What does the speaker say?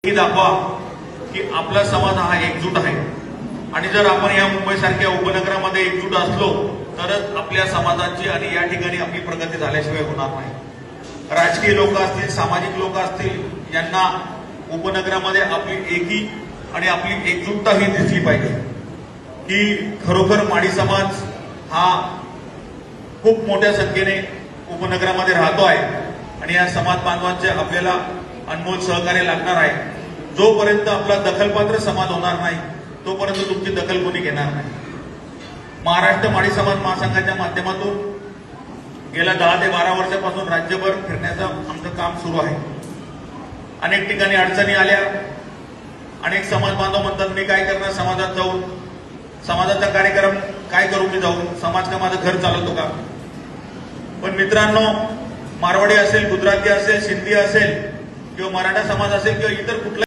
दाखवा की आपला समाज हा एकजूट आहे आणि जर आपण या मुंबईसारख्या उपनगरामध्ये एकजूट असलो तरच आपल्या समाजाची आणि या ठिकाणी आपली प्रगती झाल्याशिवाय होणार नाही। राजकीय लोक असतील, सामाजिक लोक असतील, यांना उपनगरामध्ये आपली एकी आणि आपली एकजूटता ही दिसली पाहिजे की खरोखर माडी समाज हा खूप मोठ्या संख्येने उपनगरामध्ये राहतो आहे आणि या समाज बांधवांचे आपल्याला अनमोल सहकार्य लागणार आहे। जोपर्यंत आपला दखलपात्र समाज होणार नाही तोपर्यंत तुमची दखल कोणी घेणार नाही। महाराष्ट्र माडी समाज महासंघाच्या माध्यमातून गेल्या 10 ते 12 वर्षापासून राज्यभर फिरण्याचं आमचं काम सुरू आहे। अनेक ठिकाणी अडचणी आल्या, अनेक समाज बांधव म्हणतात मी काय करणार समाजात जाऊन, समाजाचा कार्यक्रम काय करू मी जाऊन, समाज का माझं घर चालवतो का। पण मित्रांनो, मारवाडी असेल, गुजराती असेल, सिंधी असेल किंवा मराठा समाज असेल किंवा इतर कुठला